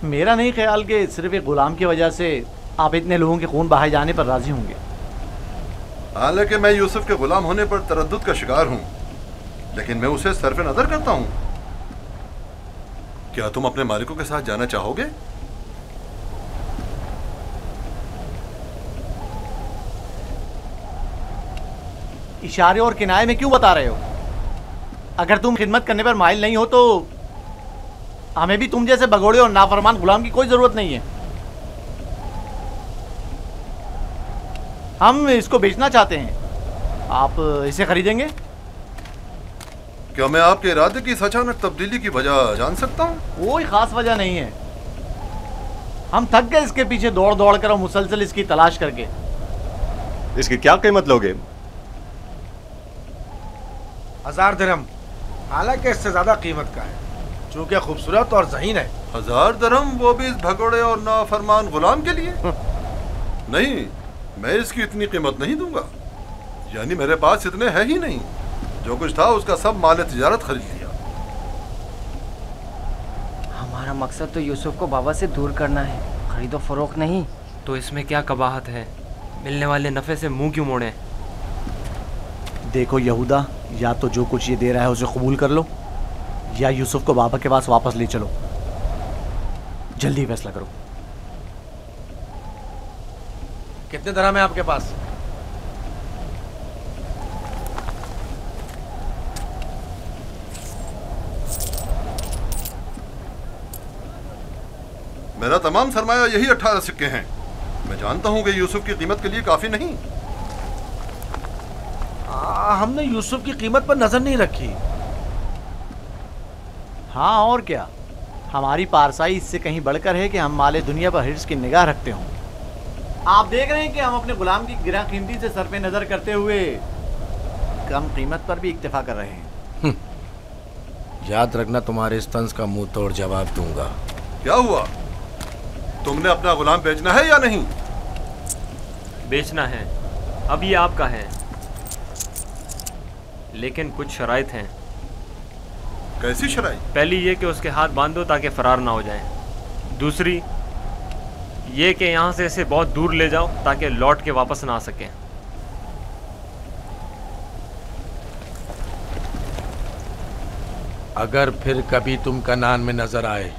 मेरा नहीं ख्याल कि सिर्फ एक गुलाम की वजह से आप इतने लोगों के खून बहाए जाने पर राजी होंगे। हालांकि मैं यूसुफ के गुलाम होने पर तरद्दुद का शिकार हूं, लेकिन मैं उसे सरफ नजर करता हूं। क्या तुम अपने मालिकों के साथ जाना चाहोगे? इशारे और किनाए में क्यों बता रहे हो? अगर तुम खिदमत करने पर माइल नहीं हो तो हमें भी तुम जैसे भगोड़े और नाफरमान गुलाम की कोई जरूरत नहीं है। हम इसको बेचना चाहते हैं, आप इसे खरीदेंगे? क्या मैं आपके इरादे की इस अचानक तब्दीली की वजह जान सकता हूँ? कोई खास वजह नहीं है, हम थक गए इसके पीछे दौड़ दौड़ कर और मुसलसल इसकी तलाश करके। इसकी क्या कीमत लोगे? 1000 दिरहम, हालांकि इससे ज्यादा कीमत का है, चूंकि खूबसूरत और ज़हीन है। 1000 दिरहम, वो भी इस भगोड़े और नाफरमान गुलाम के लिए? नहीं, मैं इसकी इतनी कीमत नहीं दूंगा। यानी मेरे पास इतने है ही नहीं। जो कुछ था उसका सब माल तिजारत खरीद लिया। हमारा मकसद तो यूसुफ को बाबा से दूर करना है, खरीदो फरोख्त नहीं। तो इसमें क्या कबाहत है? मिलने वाले नफे से मुंह क्यों मोड़े? देखो यहूदा, या तो जो कुछ ये दे रहा है उसे कबूल कर लो, या यूसुफ को बाबा के पास वापस ले चलो। जल्दी फैसला करो। कितने दिरहम है आपके पास? मेरा तमाम सरमाया यही 18 सिक्के हैं। मैं जानता हूं कि यूसुफ की कीमत के लिए काफी नहीं। हमने यूसुफ की कीमत पर नजर नहीं रखी। हाँ और क्या, हमारी पारसाई इससे कहीं बढ़कर है कि हम माले दुनिया पर हिर्स की निगाह रखते हों। आप देख रहे हैं कि हम अपने गुलाम की गिरा कीमती से सर पे नजर करते हुए कम कीमत पर भी इक्तफा कर रहे हैं। याद रखना, तुम्हारे इस तंज का मुंह तोड़ जवाब दूंगा। क्या हुआ? तुमने अपना गुलाम बेचना है या नहीं? बेचना है, अब ये आपका है, लेकिन कुछ शराइत हैं। कैसी शराइत? पहली ये कि उसके हाथ बांध दो ताकि फरार ना हो जाए। दूसरी ये कि यहाँ से इसे बहुत दूर ले जाओ ताकि लौट के वापस ना आ सके। अगर फिर कभी तुम कनान में नजर आए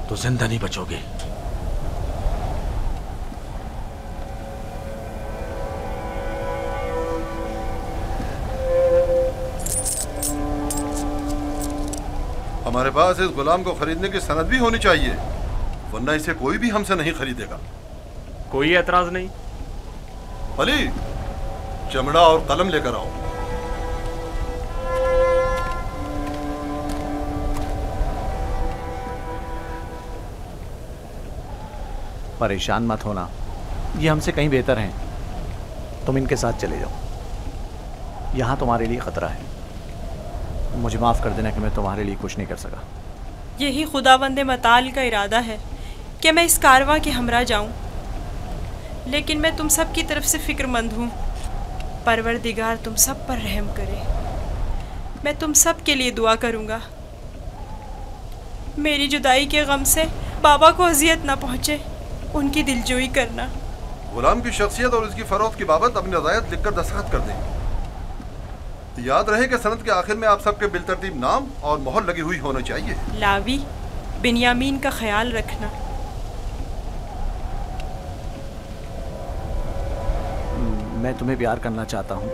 तो जिंदा नहीं बचोगे। हमारे पास इस गुलाम को खरीदने की सनद भी होनी चाहिए, वरना इसे कोई भी हमसे नहीं खरीदेगा। कोई एतराज नहीं। अली, चमड़ा और कलम लेकर आओ। परेशान मत होना, ये हमसे कहीं बेहतर हैं। तुम इनके साथ चले जाओ। यहाँ तुम्हारे लिए खतरा है। मुझे माफ़ कर देना कि मैं तुम्हारे लिए कुछ नहीं कर सका। यही खुदावंद मताल का इरादा है कि मैं इस कारवां के हमरा जाऊं, लेकिन मैं तुम सब की तरफ से फ़िक्रमंद हूँ। परवरदिगार तुम सब पर रहम करे। मैं तुम सब के लिए दुआ करूँगा। मेरी जुदाई के गम से बाबा को अजियत ना पहुँचे, उनकी दिलजोई करना। गुलाम की शख्सियत और उसकी फरोख्त की बाबत अपनी रज़ायत लिखकर दस्तखत कर दें। याद रहे कि सनद के आखिर में आप सबके बिलतरतीब नाम और मोहर लगी हुई होनी चाहिए। लावी, बिन्यामीन का ख्याल रखना। मैं तुम्हें प्यार करना चाहता हूँ,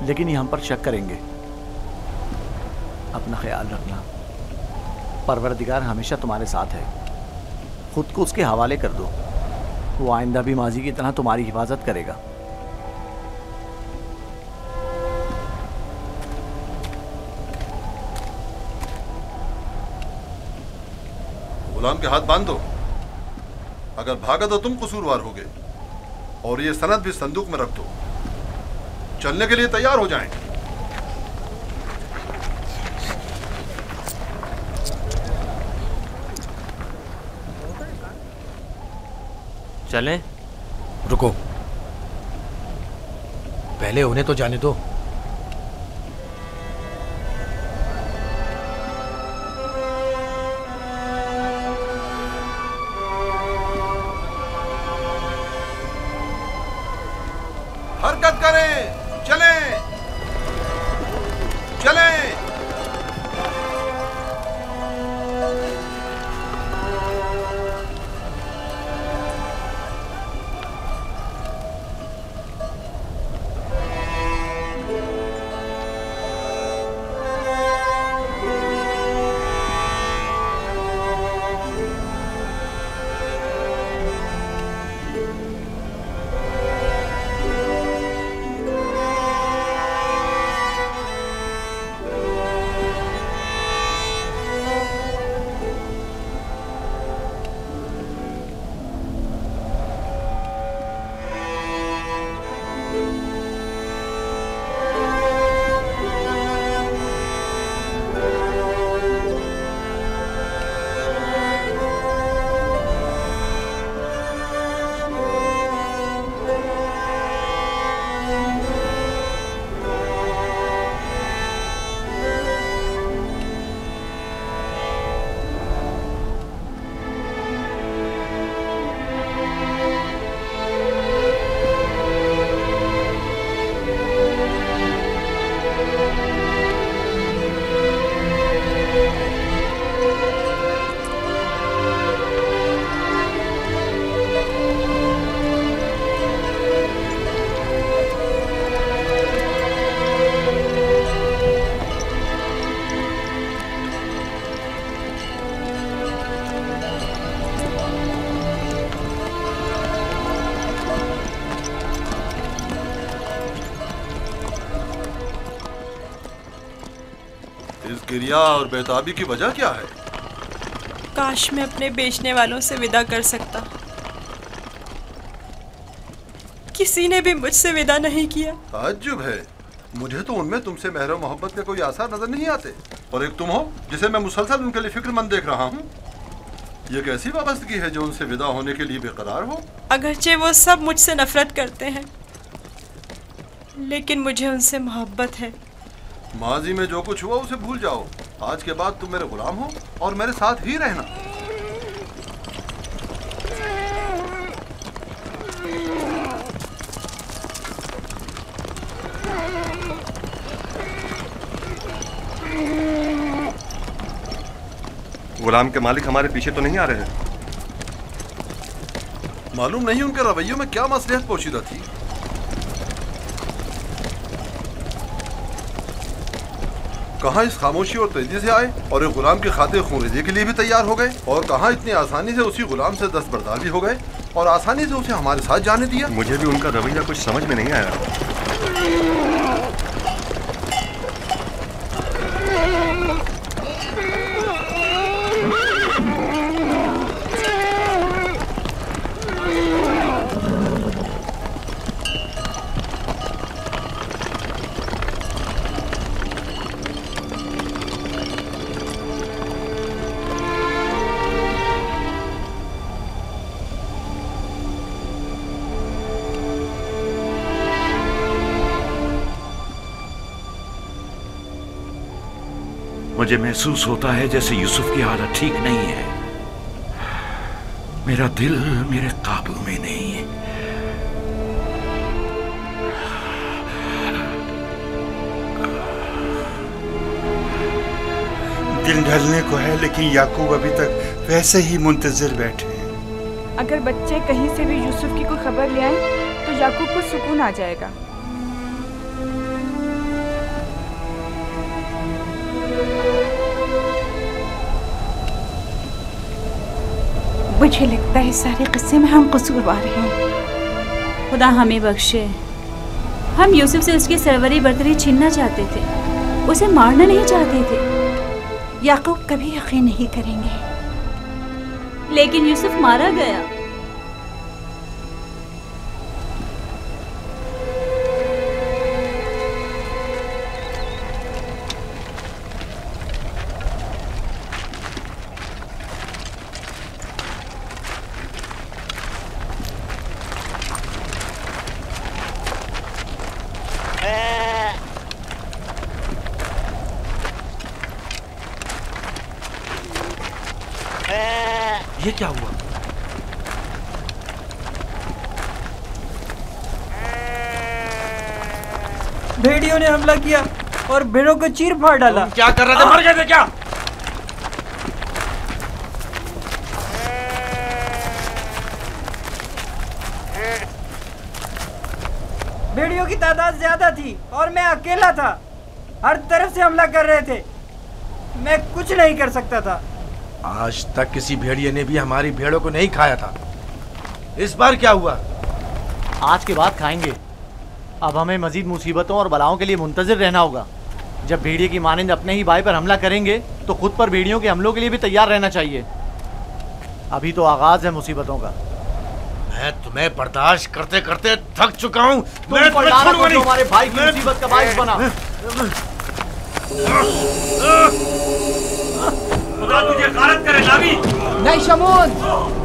लेकिन ये हम पर शक करेंगे। अपना ख्याल रखना। परवरदिगार हमेशा तुम्हारे साथ है। खुद को उसके हवाले कर दो, वो आइंदा भी माजी की तरह तुम्हारी हिफाजत करेगा। गुलाम के हाथ बांध दो। अगर भागा तो तुम कसूरवार होगे, और ये सनद भी संदूक में रख दो। चलने के लिए तैयार हो जाएं। चलें? रुको, पहले उन्हें तो जाने दो। क्रिया और बेताबी की वजह क्या है? काश मैं अपने बेचने वालों से विदा कर सकता। किसी ने भी मुझसे विदा नहीं किया। ताज्जुब है, मुझे तो उनमें तुमसे मेहर मोहब्बत के कोई आसार नजर नहीं आते। और एक तुम हो जिसे मैं मुसलसल उनके लिए फिक्रमंद देख रहा हूँ। ये कैसी वाबस्तगी है जो उनसे विदा होने के लिए बेकरार हो? अगरचे वो सब मुझसे नफरत करते हैं, लेकिन मुझे उनसे मोहब्बत है। माजी में जो कुछ हुआ उसे भूल जाओ। आज के बाद तुम मेरे गुलाम हो और मेरे साथ ही रहना। गुलाम के मालिक हमारे पीछे तो नहीं आ रहे हैं? मालूम नहीं उनके रवैयों में क्या मसलिहत पोशीदा थी। कहाँ इस खामोशी और तेजी से आए और एक गुलाम की खातिर खूनरेजी के लिए भी तैयार हो गए, और कहाँ इतनी आसानी से उसी गुलाम से दस्तबरदार भी हो गए और आसानी से उसे हमारे साथ जाने दिया। मुझे भी उनका रवैया कुछ समझ में नहीं आया। मुझे महसूस होता है जैसे यूसुफ की हालत ठीक नहीं है। मेरा दिल मेरे काबू में नहीं है। दिन ढलने को है, लेकिन याकूब अभी तक वैसे ही मुंतजिर बैठे हैं। अगर बच्चे कहीं से भी यूसुफ की कोई खबर ले आए तो याकूब को सुकून आ जाएगा। मुझे लगता है इस सारे किस्से में हम कसूरवार हैं। खुदा हमें बख्शे। हम यूसुफ से उसकी सरवरी बर्तरी छीनना चाहते थे, उसे मारना नहीं चाहते थे। याकूब कभी यकीन नहीं करेंगे। लेकिन यूसुफ मारा गया। ये क्या हुआ? भेड़ियों ने हमला किया और भेड़ों को चीर फाड़ डाला। क्या कर रहे थे? मर गए थे क्या? भेड़ियों की तादाद ज्यादा थी और मैं अकेला था। हर तरफ से हमला कर रहे थे, मैं कुछ नहीं कर सकता था। आज तक किसी भेड़िए ने भी हमारी भेड़ों को नहीं खाया था। इस बार क्या हुआ? आज के बाद खाएंगे। अब हमें मजीद मुसीबतों और बलाओं के लिए मुंतजिर रहना होगा। जब भेड़िए की मानिंद अपने ही भाई पर हमला करेंगे तो खुद पर भेड़ियों के हमलों के लिए भी तैयार रहना चाहिए। अभी तो आगाज है मुसीबतों का। मैं तुम्हें बर्दाश्त करते करते थक चुका हूँ। मैं हमारे भाई की मुसीबत का बाइस बना। खुदा तुझे गारत करे लावी। नहीं शमून।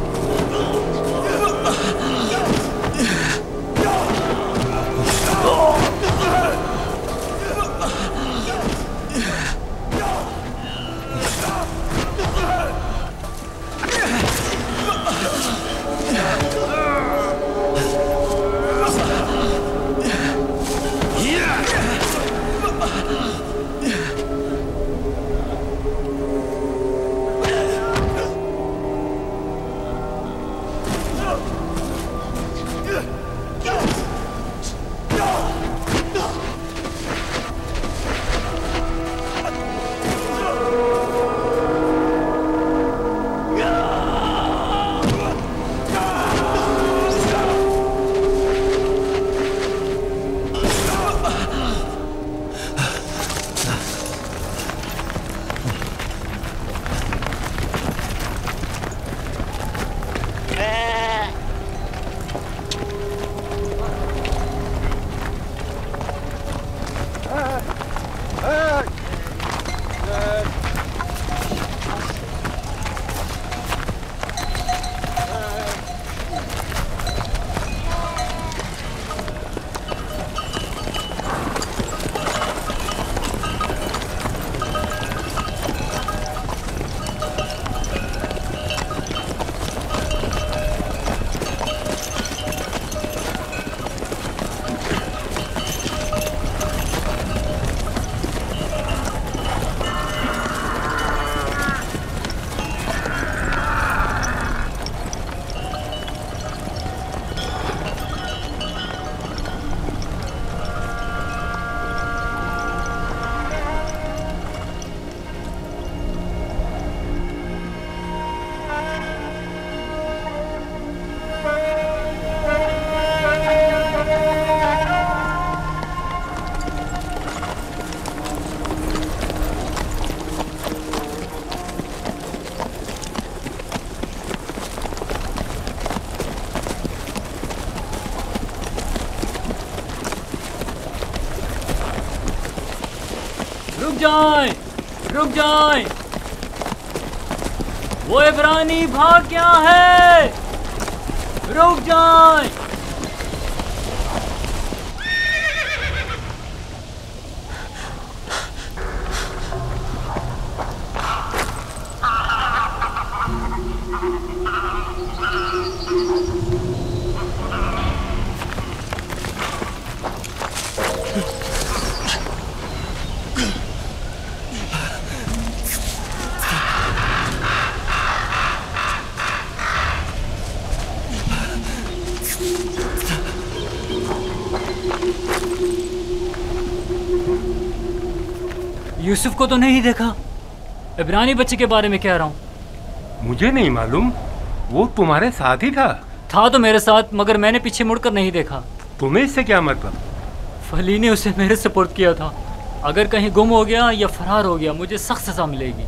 जाएं, रुक जाएं। वो इब्रानी भाग गया है, रुक जाएं। यूसुफ को तो नहीं देखा। इब्रानी बच्चे के बारे में कह रहा हूँ। मुझे नहीं मालूम, वो तुम्हारे साथ ही था। था तो मेरे साथ, मगर मैंने पीछे मुड़कर नहीं देखा। तुम्हें इससे क्या मतलब? फली ने उसे मेरे सुपुर्द किया था। अगर कहीं गुम हो गया या फरार हो गया, मुझे सख्त सजा मिलेगी।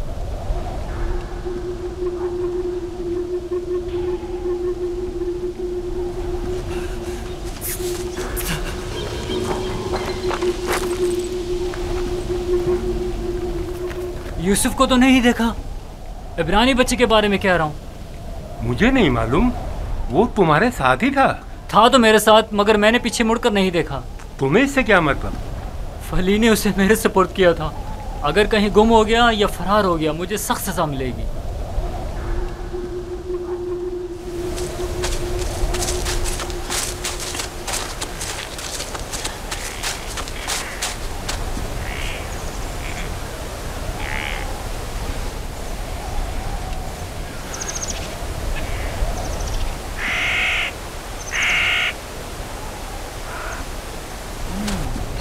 यूसुफ को तो नहीं देखा। इब्रानी बच्चे के बारे में कह रहा हूँ। मुझे नहीं मालूम, वो तुम्हारे साथ ही था। था तो मेरे साथ, मगर मैंने पीछे मुड़कर नहीं देखा। तुम्हें इससे क्या मतलब? फली ने उसे मेरे सुपुर्द किया था। अगर कहीं गुम हो गया या फरार हो गया, मुझे सख्त सजा मिलेगी।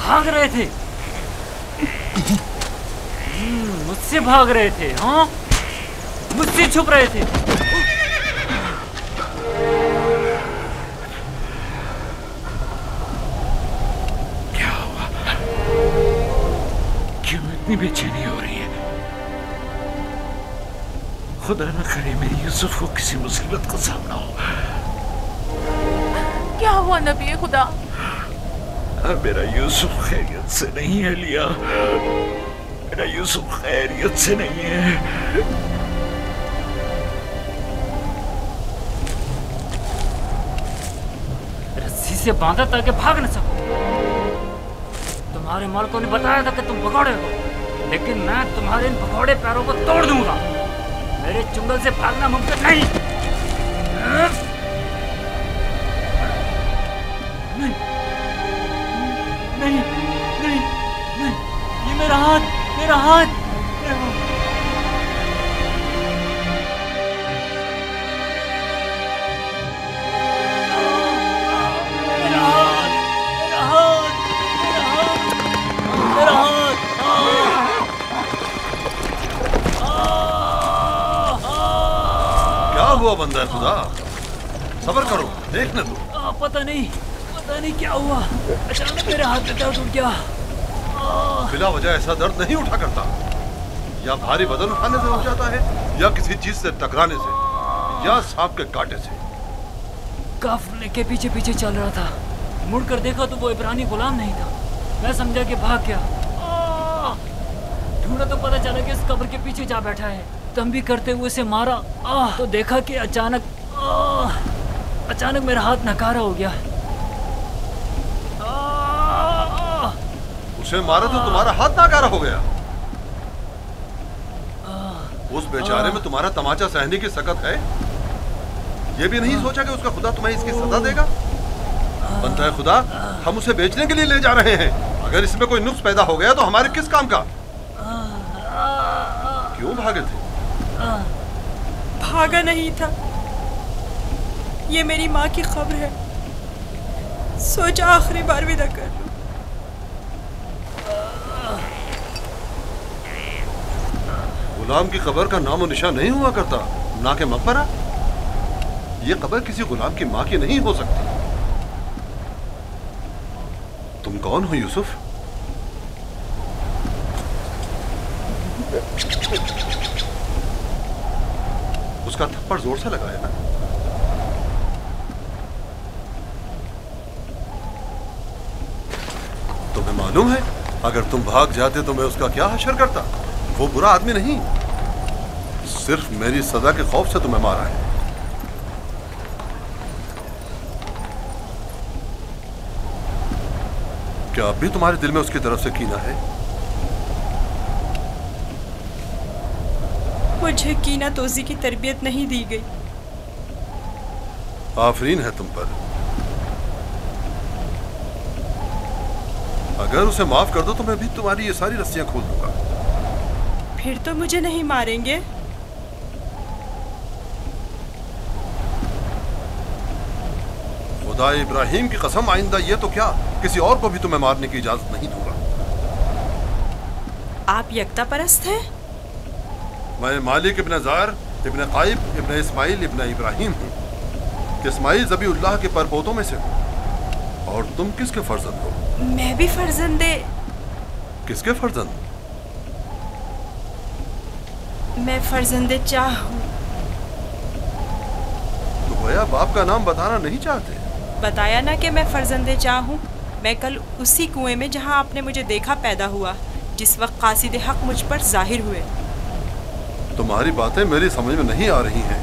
भाग रहे थे, मुझसे भाग रहे थे। हाँ, मुझसे छुप रहे थे। क्या हुआ? क्यों इतनी बेचैनी हो रही है? खुदा न करे मेरी यूसुफ को किसी मुसीबत का सामना हो। क्या हुआ नबी खुदा? मेरा यूसुफ खैरियत से नहीं है लिया। मेरा यूसुफ खैरियत से नहीं है। रस्सी से बांधा ताकि भाग न सको। तुम्हारे मालिकों ने बताया था कि तुम भगोड़े हो, लेकिन मैं तुम्हारे इन भगोड़े पैरों को तोड़ दूंगा। मेरे चुंगल से भागना मुमकिन नहीं। नहीं, नहीं, नहीं, ये मेरा हाथ, मेरा हाथ, मेरा हाथ। मेरा हाथ, मेरा हाथ, मेरा हाथ, क्या हुआ बंदा खुदा? सब्र करो, देखने दो। पता नहीं क्या हुआ, अचानक मेरे हाथ में दर्द उठ गया। बिला वजह ऐसा दर्द नहीं उठा करता। या भारी वजन उठाने से उठ जाता है, या किसी चीज से टकराने से, या सांप के कांटे से। काफिले के पीछे पीछे चल रहा था। मुड़कर देखा तो वो इब्रानी गुलाम नहीं था। मैं समझा कि भाग गया। ढूंढा तो पता चला कि इस कब्र के पीछे जा बैठा है। तम भी करते हुए उसे मारा तो देखा कि अचानक मेरा हाथ नकारा हो गया। उसे मारा तो तुम्हारा हाथ नाकारा हो गया। उस बेचारे में तुम्हारा तमाचा सहने की सकत है। ये भी नहीं सोचा कि उसका खुदा तुम्हें इसकी सजा देगा। बनता है खुदा, हम उसे बेचने के लिए ले जा रहे हैं। अगर इसमें कोई नुक्स पैदा हो गया तो हमारे किस काम का? क्यों भागे थे? भागा नहीं था, ये मेरी माँ की खबर है। सोचा आखिरी बार विदा कर लूं। गुलाम की कब्र का नामो निशान नहीं हुआ करता, ना के मकबरा। ये कब्र किसी गुलाम की माँ की नहीं हो सकती। तुम कौन हो यूसुफ? उसका थप्पड़ जोर से लगाया ना? तुम्हें मालूम है अगर तुम भाग जाते तो मैं उसका क्या हशर करता? वो बुरा आदमी नहीं, सिर्फ मेरी सजा के खौफ से तुम्हें मारा है। क्या अब भी तुम्हारे दिल में उसकी तरफ से कीना है? मुझे कीना तोजी की तरबियत नहीं दी गई। आफरीन है तुम पर। अगर उसे माफ कर दो तो मैं भी तुम्हारी ये सारी रस्सियां खोल दूंगा। फिर तो मुझे नहीं मारेंगे? खुदा इब्राहिम की कसम, आइंदा ये तो क्या, किसी और को भी तुम्हें मारने की इजाजत नहीं दूंगा। आप यकता परस्त हैं? मैं मालिक इब्न ज़ार इब्न काइब इब्न इस्माइल इब्न इब्राहिम हूँ। इस्माइल ज़बीउल्लाह के परपोतों में से हूँ। और तुम किसके फर्जंद हो? मैं भी फर्जंदे। किसके फर्जंद? मैं फर्जंदे चाह हूँ। तो गोया बाप का नाम बताना नहीं चाहते? बताया ना कि मैं फर्जंदे चाह हूँ। मैं कल उसी कुएं में जहाँ आपने मुझे देखा पैदा हुआ, जिस वक्त कासिद हक मुझ पर जाहिर हुए। तुम्हारी बातें मेरी समझ में नहीं आ रही हैं,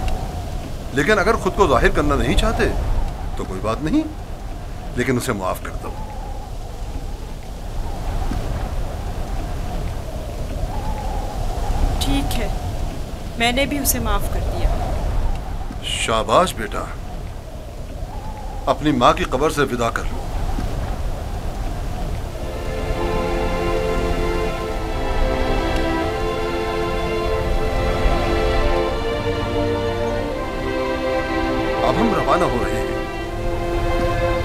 लेकिन अगर खुद को जाहिर करना नहीं चाहते तो कोई बात नहीं, लेकिन उसे माफ कर दो। ठीक है, मैंने भी उसे माफ कर दिया। शाबाश बेटा, अपनी माँ की कब्र से विदा कर लो। अब हम रवाना हो रहे हैं,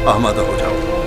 आमादा हो जाओ।